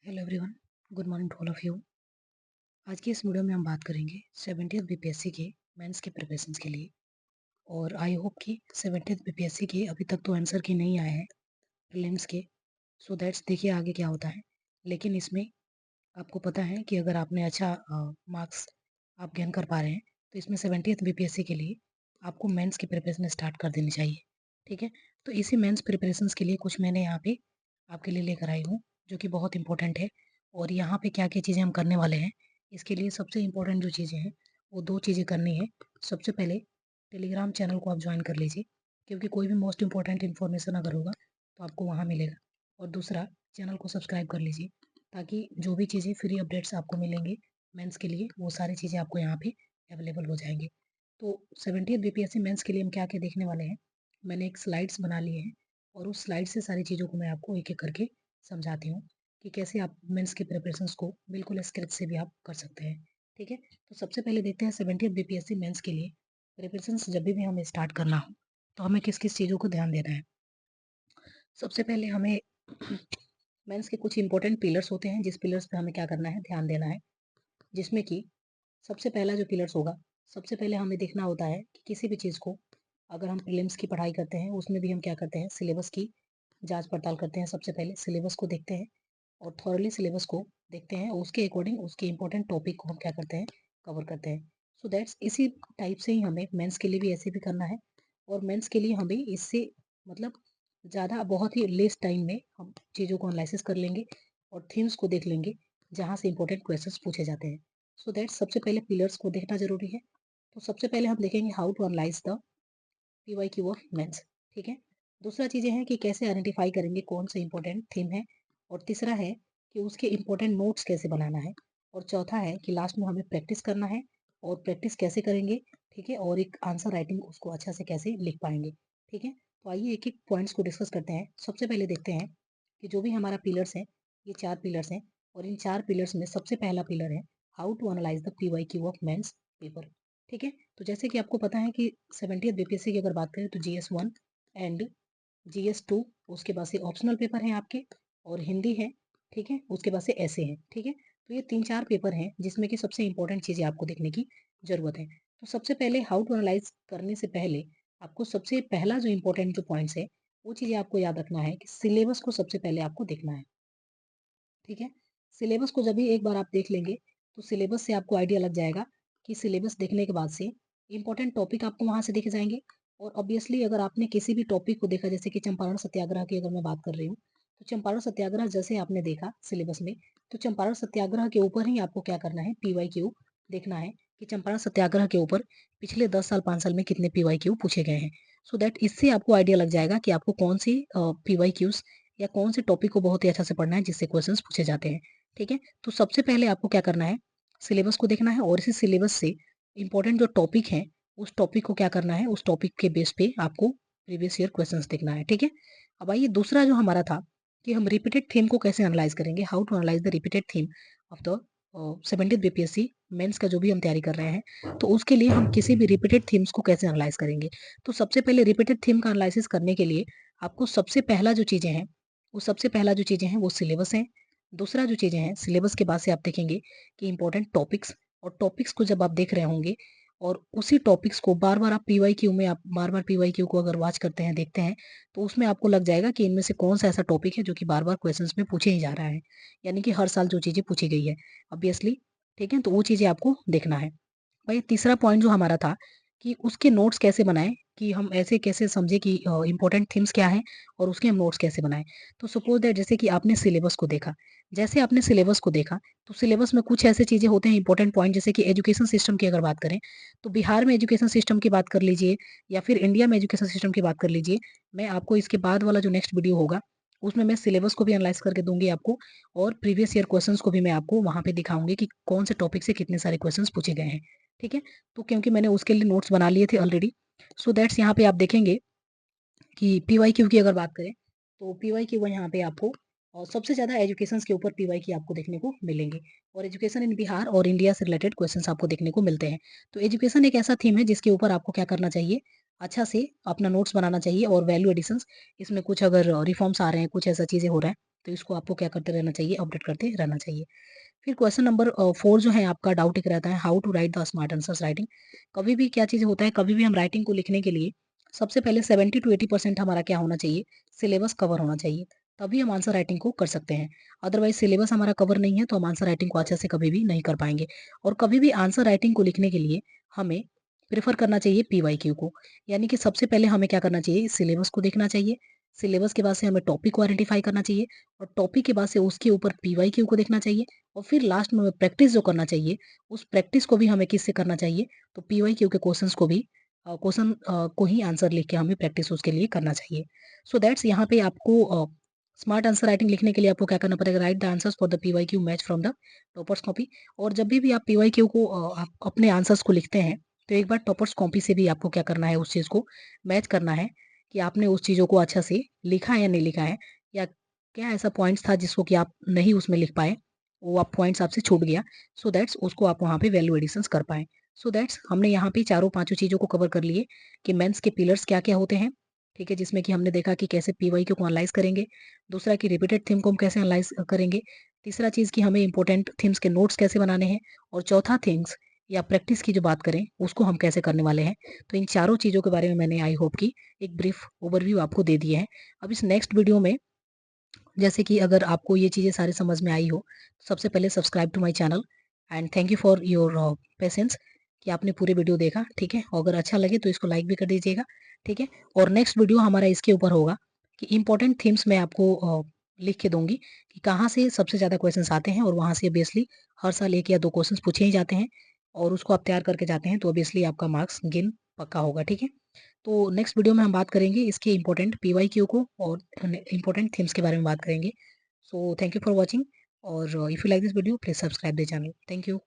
Hello everyone, good morning to all of you. आज की इस वीडियो में हम बात करेंगे 70th बीपीएससी के मेंस के प्रिपरेशंस के लिए। और आई होप कि 70th बीपीएससी के अभी तक तो आंसर की नहीं आए हैं प्रीलिम्स के। सो दैट्स देखिए आगे क्या होता है। लेकिन इसमें आपको पता है कि अगर आपने अच्छा मार्क्स आप गेन कर पा रहे हैं तो इसमें 70th बीपीएससी के लिए आपको मेंस की प्रिपरेशन स्टार्ट कर देनी चाहिए। ठीक है, तो इसी मेंस प्रिपरेशंस के लिए कुछ मैंने यहाँ पे आपके लिए लेकर आई हूँ जो कि बहुत इंपॉर्टेंट है। और यहाँ पे क्या क्या चीज़ें हम करने वाले हैं, इसके लिए सबसे इम्पोर्टेंट जो चीज़ें हैं वो दो चीज़ें करनी है। सबसे पहले टेलीग्राम चैनल को आप ज्वाइन कर लीजिए, क्योंकि कोई भी मोस्ट इम्पॉर्टेंट इन्फॉर्मेशन अगर होगा तो आपको वहाँ मिलेगा। और दूसरा, चैनल को सब्सक्राइब कर लीजिए ताकि जो भी चीज़ें फ्री अपडेट्स आपको मिलेंगे मेंस के लिए वो सारी चीज़ें आपको यहाँ पे अवेलेबल हो जाएंगी। तो 70th बीपीएससी मेंस के लिए हम क्या क्या देखने वाले हैं, मैंने एक स्लाइड्स बना लिए हैं और उस स्लाइड से सारी चीज़ों को मैं आपको एक एक करके समझाती हूँ कि कैसे आप मेंस के प्रिपरेशंस को बिल्कुल स्क्रिप्ट से भी आप कर सकते हैं। ठीक है, तो सबसे पहले देखते हैं 70th बीपीएससी मेंस के लिए प्रिपरेशंस जब भी हमें स्टार्ट करना हो तो हमें किस किस चीज़ों को ध्यान देना है। सबसे पहले हमें मेंस के कुछ इंपॉर्टेंट पिलर्स होते हैं जिस पिलर्स पे हमें क्या करना है, ध्यान देना है। जिसमें कि सबसे पहला जो पिलर्स होगा, सबसे पहले हमें देखना होता है कि किसी भी चीज़ को अगर हम प्रीलिम्स की पढ़ाई करते हैं उसमें भी हम क्या करते हैं, सिलेबस की जांच पड़ताल करते हैं। सबसे पहले सिलेबस को देखते हैं और थॉरली सिलेबस को देखते हैं और उसके अकॉर्डिंग उसके इंपॉर्टेंट टॉपिक को हम क्या करते हैं, कवर करते हैं। सो दैट्स इसी टाइप से ही हमें मेंस के लिए भी ऐसे भी करना है। और मेंस के लिए हमें इससे मतलब ज़्यादा बहुत ही लेस टाइम में हम चीज़ों को एनालिसिस कर लेंगे और थीम्स को देख लेंगे जहाँ से इंपॉर्टेंट क्वेश्चंस पूछे जाते हैं। सो दैट सबसे पहले पिलर्स को देखना जरूरी है। तो सबसे पहले हम देखेंगे how to analyse the PYQ of mains. ठीक है, दूसरा चीज़ें हैं कि कैसे आइडेंटिफाई करेंगे कौन सा इंपॉर्टेंट थीम है। और तीसरा है कि उसके इंपॉर्टेंट नोट्स कैसे बनाना है। और चौथा है कि लास्ट में हमें प्रैक्टिस करना है और प्रैक्टिस कैसे करेंगे। ठीक है, और एक आंसर राइटिंग उसको अच्छा से कैसे लिख पाएंगे। ठीक है, तो आइए एक एक पॉइंट्स को डिस्कस करते हैं। सबसे पहले देखते हैं कि जो भी हमारा पिलर्स है, ये 4 पिलर्स हैं और इन 4 पिलर्स में सबसे पहला पिलर है how to analyse the PYQ of mains paper. ठीक है, तो जैसे कि आपको पता है कि 70th बीपीएससी की अगर बात करें तो GS1 एंड GS2, उसके बाद से ऑप्शनल पेपर हैं आपके और हिंदी है। ठीक है, उसके बाद से ऐसे हैं। ठीक है, तो ये 3-4 पेपर हैं जिसमें कि सबसे इंपॉर्टेंट चीज़ें आपको देखने की जरूरत है। तो सबसे पहले हाउ टू एनालाइज करने से पहले आपको सबसे पहला जो इंपॉर्टेंट जो पॉइंट्स है वो चीज़ें आपको याद रखना है कि सिलेबस को सबसे पहले आपको देखना है। ठीक है, सिलेबस को जब भी एक बार आप देख लेंगे तो सिलेबस से आपको आइडिया लग जाएगा कि सिलेबस देखने के बाद से इंपॉर्टेंट टॉपिक आपको वहां से दिख जाएंगे। और ऑब्वियसली अगर आपने किसी भी टॉपिक को देखा, जैसे कि चंपारण सत्याग्रह की अगर मैं बात कर रही हूँ, तो चंपारण सत्याग्रह जैसे आपने देखा सिलेबस में, तो चंपारण सत्याग्रह के ऊपर ही आपको क्या करना है, PYQ देखना है कि चंपारण सत्याग्रह के ऊपर पिछले 10 साल 5 साल में कितने PYQ पूछे गए हैं। सो दैट इससे आपको आइडिया लग जाएगा कि आपको कौन सी PYQs या कौन से टॉपिक को बहुत ही अच्छा से पढ़ना है जिससे क्वेश्चंस पूछे जाते हैं। ठीक है, तो सबसे पहले आपको क्या करना है, सिलेबस को देखना है और इसी सिलेबस से इंपॉर्टेंट जो टॉपिक है उस टॉपिक को क्या करना है, उस टॉपिक के बेस पे आपको प्रीवियस ईयर क्वेश्चंस देखना है। ठीक है, अब आइए दूसरा जो हमारा था कि हम रिपीटेड थीम को कैसे एनालाइज करेंगे, how to analyse the repeated theme of the 70th BPSC mains का जो भी हम तैयारी कर रहे हैं, तो उसके लिए हम किसी भी रिपीटेड थीम्स को कैसे एनालाइज करेंगे। तो सबसे पहले रिपीटेड थीम का एनालिसिस करने के लिए आपको सबसे पहला जो चीजें हैं, वो सबसे पहला जो चीज़ें हैं वो सिलेबस है। दूसरा जो चीज़ें हैं सिलेबस के बाद से आप देखेंगे कि इंपॉर्टेंट टॉपिक्स, और टॉपिक्स को जब आप देख रहे होंगे और उसी टॉपिक्स को बार बार आप PYQ में आप बार बार PYQ को अगर वॉच करते हैं, देखते हैं, तो उसमें आपको लग जाएगा कि इनमें से कौन सा ऐसा टॉपिक है जो कि बार बार क्वेश्चंस में पूछे ही जा रहा है, यानी कि हर साल जो चीज़ें पूछी गई है ऑब्वियसली। ठीक है, तो वो चीज़ें आपको देखना है। भाई तीसरा पॉइंट जो हमारा था कि उसके नोट्स कैसे बनाएं, कि हम ऐसे कैसे समझे कि इंपॉर्टेंट थीम्स क्या है और उसके हम नोट्स कैसे बनाएं। तो सपोज दैट जैसे कि आपने सिलेबस को देखा, जैसे आपने सिलेबस को देखा तो सिलेबस में कुछ ऐसे चीजें होते हैं इंपॉर्टेंट पॉइंट, जैसे कि एजुकेशन सिस्टम की अगर बात करें तो बिहार में एजुकेशन सिस्टम की बात कर लीजिए या फिर इंडिया में एजुकेशन सिस्टम की बात कर लीजिए। मैं आपको इसके बाद वाला जो नेक्स्ट वीडियो होगा उसमें मैं सिलेबस को भी एनालाइज करके दूंगी आपको और प्रीवियस ईयर क्वेश्चंस को भी मैं आपको वहां पे दिखाऊंगी कि कौन से टॉपिक से कितने सारे क्वेश्चंस पूछे गए हैं। ठीक है, तो क्योंकि मैंने उसके लिए नोट्स बना लिए थे ऑलरेडी, सो दैट्स यहाँ पे आप देखेंगे कि PYQ की अगर बात करें तो PYQ यहाँ पे आपको और सबसे ज्यादा एजुकेशन के ऊपर PYQ आपको देखने को मिलेंगे और एजुकेशन इन बिहार और इंडिया से रिलेटेड क्वेश्चंस आपको देखने को मिलते हैं। तो एजुकेशन एक ऐसा थीम है जिसके ऊपर आपको क्या करना चाहिए, अच्छा से अपना नोट्स बनाना चाहिए और वैल्यू एडिशंस, इसमें कुछ अगर रिफॉर्म्स आ रहे हैं, कुछ ऐसा चीजें हो रहा है तो इसको आपको क्या करते रहना चाहिए, अपडेट करते रहना चाहिए। फिर क्वेश्चन नंबर 4 जो है आपका डाउट एक रहता है, how to write the smart answers writing. कभी भी क्या चीज़ होता है, कभी भी हम राइटिंग को लिखने के लिए सबसे पहले 70 to 80% हमारा क्या होना चाहिए, सिलेबस कवर होना चाहिए, तभी हम आंसर राइटिंग को कर सकते हैं। अदरवाइज सिलेबस हमारा कवर नहीं है तो हम आंसर राइटिंग को अच्छे से कभी भी नहीं कर पाएंगे। और कभी भी आंसर राइटिंग को लिखने के लिए हमें प्रेफर करना चाहिए PYQ को, यानी कि सबसे पहले हमें क्या करना चाहिए, सिलेबस को देखना चाहिए, सिलेबस के बाद से हमें टॉपिक को आइडेंटिफाई करना चाहिए, और टॉपिक के बाद से उसके ऊपर PYQ को देखना चाहिए, और फिर लास्ट में हमें प्रैक्टिस जो करना चाहिए, उस प्रैक्टिस को भी हमें किससे करना चाहिए, तो PYQ के क्वेश्चंस को भी क्वेश्चन को ही आंसर लिख के हमें प्रैक्टिस उसके लिए करना चाहिए। सो दैट्स यहाँ पे आपको स्मार्ट आंसर राइटिंग लिखने के लिए आपको क्या करना पड़ेगा, right the answers for the PYQ match from the toppers copy. और जब भी आप PYQ को आप अपने आंसर्स को लिखते हैं तो एक बार टॉपर्स कॉपी से भी आपको क्या करना है, उस चीज़ को मैच करना है कि आपने उस चीज़ों को अच्छा से लिखा है या नहीं लिखा है, या क्या ऐसा पॉइंट्स था जिसको कि आप नहीं उसमें लिख पाए, वो आप पॉइंट्स आपसे छूट गया, सो दैट्स उसको आप वहाँ पे वैल्यू एडिशंस कर पाएँ। सो दैट्स हमने यहाँ पे चारों पाँचों चीज़ों को कवर कर लिए कि मेंस के पिलर्स क्या-क्या होते हैं, ठीक है? जिसमें कि हमने देखा कि कैसे PYQ को एनालाइज़ करेंगे, दूसरा कि रिपीटेड थीम को हम कैसे एनालाइज़ करेंगे, तीसरा चीज़ कि हमें इंपॉर्टेंट थीम्स के नोट्स कैसे बनाने हैं, और चौथा थिंग्स या प्रैक्टिस की जो बात करें उसको हम कैसे करने वाले हैं। तो इन चारों चीज़ों के बारे में मैंने आई होप कि एक ब्रीफ ओवरव्यू आपको दे दिए हैं। अब इस नेक्स्ट वीडियो में जैसे कि अगर आपको ये चीज़ें सारी समझ में आई हो, सबसे पहले subscribe to my channel, and thank you for your patience कि आपने पूरे वीडियो देखा, ठीक है? और अगर अच्छा लगे तो इसको लाइक भी कर दीजिएगा, ठीक है? और नेक्स्ट वीडियो हमारा इसके ऊपर होगा कि इम्पोर्टेंट थीम्स मैं आपको लिख के दूँगी कि कहाँ से सबसे ज़्यादा क्वेश्चंस आते हैं, और वहाँ से ऑब्वियसली हर साल 1 या 2 क्वेश्चंस पूछे ही जाते हैं, और उसको आप तैयार करके जाते हैं तो ऑब्वियसली आपका मार्क्स गेन पक्का होगा, ठीक है? तो नेक्स्ट वीडियो में हम बात करेंगे इसके इम्पोर्टेंट PYQ को, और इम्पोर्टेंट थीम्स के बारे में बात करेंगे। So thank you for watching, और if you like this video please subscribe the channel. Thank you.